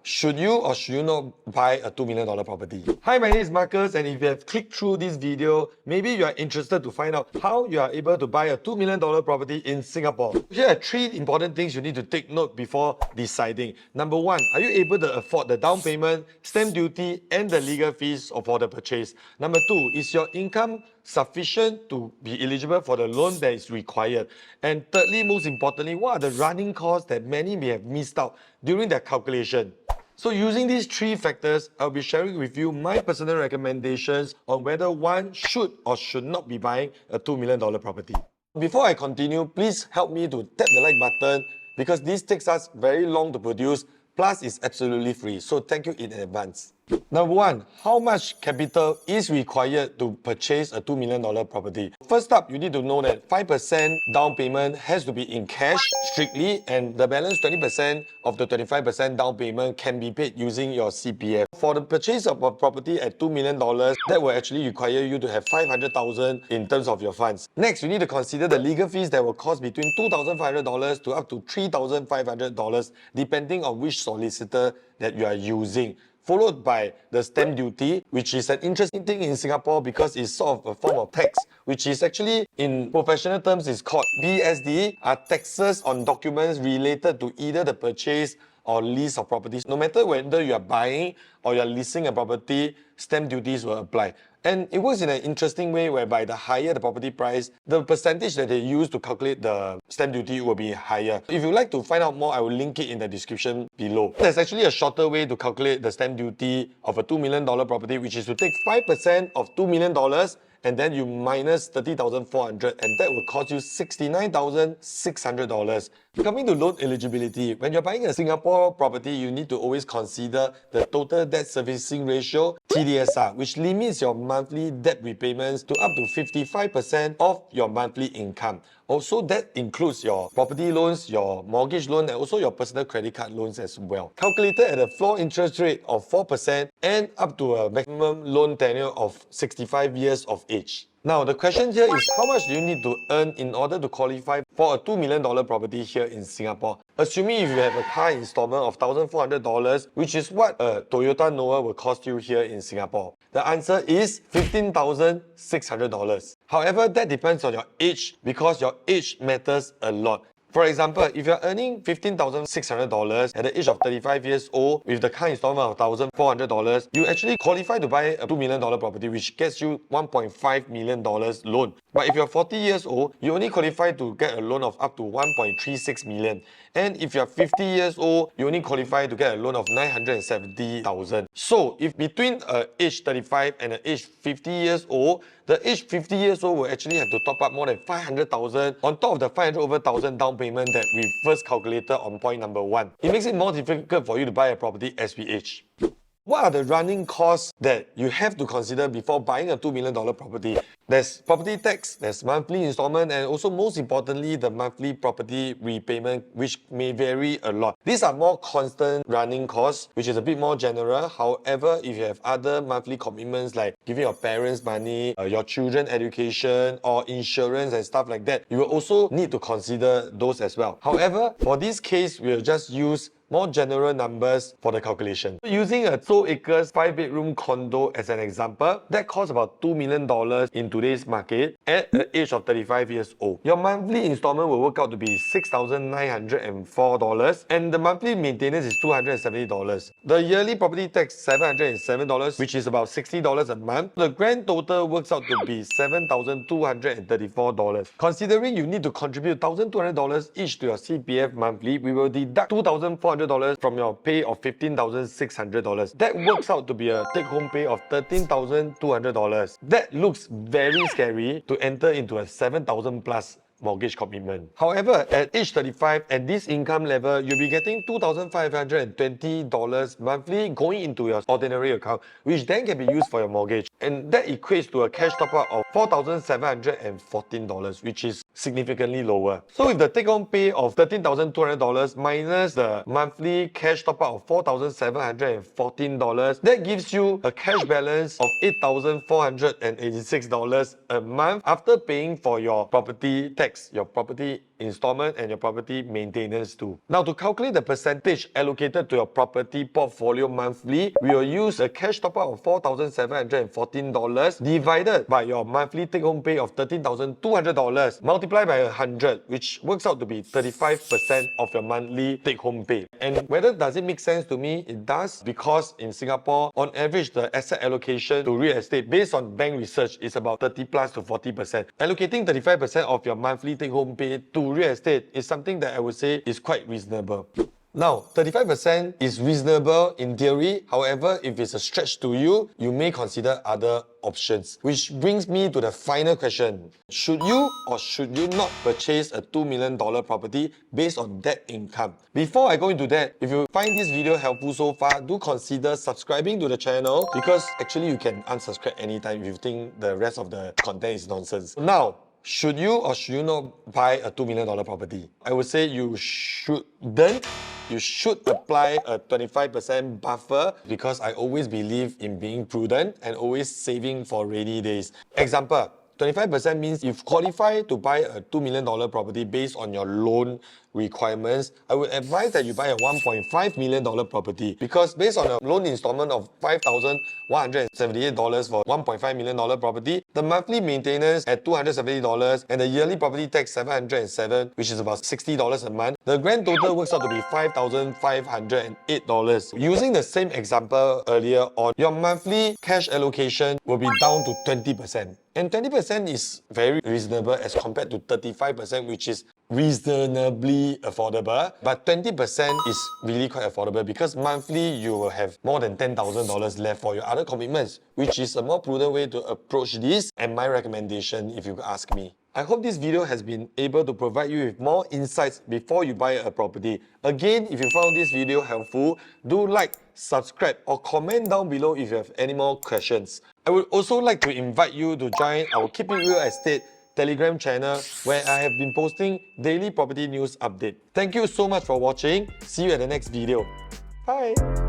Should you or should you not buy a $2 million property? Hi, my name is Marcus, and if you have clicked through this video, maybe you are interested to find out how you are able to buy a $2 million property in Singapore. Here are 3 important things you need to take note before deciding. Number 1, are you able to afford the down payment, stamp duty, and the legal fees for the purchase? Number 2, is your income sufficient to be eligible for the loan that is required? And thirdly, most importantly, what are the running costs that many may have missed out during their calculation? So using these 3 factors, I'll be sharing with you my personal recommendations on whether one should or should not be buying a $2 million property. Before I continue, please help me to tap the like button because this takes us very long to produce, plus it's absolutely free. So thank you in advance. Number 1, how much capital is required to purchase a $2 million property? First up, you need to know that 5% down payment has to be in cash strictly, and the balance 20% of the 25% down payment can be paid using your CPF. For the purchase of a property at $2 million, that will actually require you to have $500,000 in terms of your funds. Next, you need to consider the legal fees that will cost between $2,500 to up to $3,500 depending on which solicitor that you are using, followed by the stamp duty, which is an interesting thing in Singapore because it's sort of a form of tax, which is actually, in professional terms, is called BSD, are taxes on documents related to either the purchase or lease of properties. No matter whether you are buying or you are leasing a property, stamp duties will apply. And it works in an interesting way whereby the higher the property price, the percentage that they use to calculate the stamp duty will be higher. If you'd like to find out more, I will link it in the description below. There's actually a shorter way to calculate the stamp duty of a $2 million property, which is to take 5% of $2 million and then you minus $30,400, and that will cost you $69,600. Coming to loan eligibility, when you're buying a Singapore property, you need to always consider the total debt servicing ratio, TDSR, which limits your monthly debt repayments to up to 55% of your monthly income. Also, that includes your property loans, your mortgage loan, and also your personal credit card loans as well. Calculated at a floor interest rate of 4% and up to a maximum loan tenure of 65 years of age. Now, the question here is how much do you need to earn in order to qualify for a $2 million property here in Singapore? Assuming if you have a car installment of $1,400, which is what a Toyota Noah will cost you here in Singapore. The answer is $15,600. However, that depends on your age because your age matters a lot. For example, if you're earning $15,600 at the age of 35 years old with the car installment of $1,400, you actually qualify to buy a $2 million property, which gets you $1.5 million loan. But if you're 40 years old, you only qualify to get a loan of up to $1.36 million. And if you're 50 years old, you only qualify to get a loan of $970,000. So if between age 35 and age 50 years old, the age 50 years old will actually have to top up more than $500,000 on top of the $500 over $1,000 down payment that we first calculated on point number 1. It makes it more difficult for you to buy a property as we age. What are the running costs that you have to consider before buying a $2 million property? There's property tax, there's monthly installment, and also most importantly, the monthly property repayment, which may vary a lot. These are more constant running costs, which is a bit more general. However, if you have other monthly commitments like giving your parents money, your children education, or insurance and stuff like that, you will also need to consider those as well. However, for this case, we'll just use more general numbers for the calculation. Using a Seoul Acres 5-bedroom condo as an example, that costs about $2 million in today's market at the age of 35 years old. Your monthly installment will work out to be $6,904 and the monthly maintenance is $270. The yearly property tax $707, which is about $60 a month. The grand total works out to be $7,234. Considering you need to contribute $1,200 each to your CPF monthly, we will deduct $2,400 from your pay of $15,600. That works out to be a take-home pay of $13,200. That looks very scary to enter into a $7,000 plus mortgage commitment. However, at age 35, at this income level, you'll be getting $2,520 monthly going into your ordinary account, which then can be used for your mortgage. And that equates to a cash top-up of $4,714, which is significantly lower. So with the take-home pay of $13,200 minus the monthly cash top-up of $4,714, that gives you a cash balance of $8,486 a month after paying for your property tax, your property installment and your property maintenance too. Now to calculate the percentage allocated to your property portfolio monthly, we will use a cash top-up of $4,714 divided by your monthly take-home pay of $13,200 multiplied by 100, which works out to be 35% of your monthly take-home pay. And whether does it make sense to me? It does, because in Singapore, on average, the asset allocation to real estate based on bank research is about 30 plus to 40%. Allocating 35% of your monthly take-home pay to real estate is something that I would say is quite reasonable. Now, 35% is reasonable in theory. However, if it's a stretch to you, you may consider other options. Which brings me to the final question. Should you or should you not purchase a $2 million property based on that income? Before I go into that, if you find this video helpful so far, do consider subscribing to the channel, because actually you can unsubscribe anytime if you think the rest of the content is nonsense. Now, should you or should you not buy a $2 million property? I would say you shouldn't. You should apply a 25% buffer, because I always believe in being prudent and always saving for rainy days. Example, 25% means if you qualify to buy a $2 million property based on your loan requirements, I would advise that you buy a $1.5 million property, because based on a loan installment of $5,178 for $1.5 million property, the monthly maintenance at $270 and the yearly property tax $707, which is about $60 a month, the grand total works out to be $5,508. Using the same example earlier on, your monthly cash allocation will be down to 20%. And 20% is very reasonable as compared to 35%, which is reasonably affordable. But 20% is really quite affordable, because monthly you will have more than $10,000 left for your other commitments, which is a more prudent way to approach this, and my recommendation if you ask me. I hope this video has been able to provide you with more insights before you buy a property. Again, if you found this video helpful, do like, subscribe or comment down below if you have any more questions. I would also like to invite you to join our Keep It Real Estate Telegram channel, where I have been posting daily property news update. Thank you so much for watching. See you at the next video. Bye!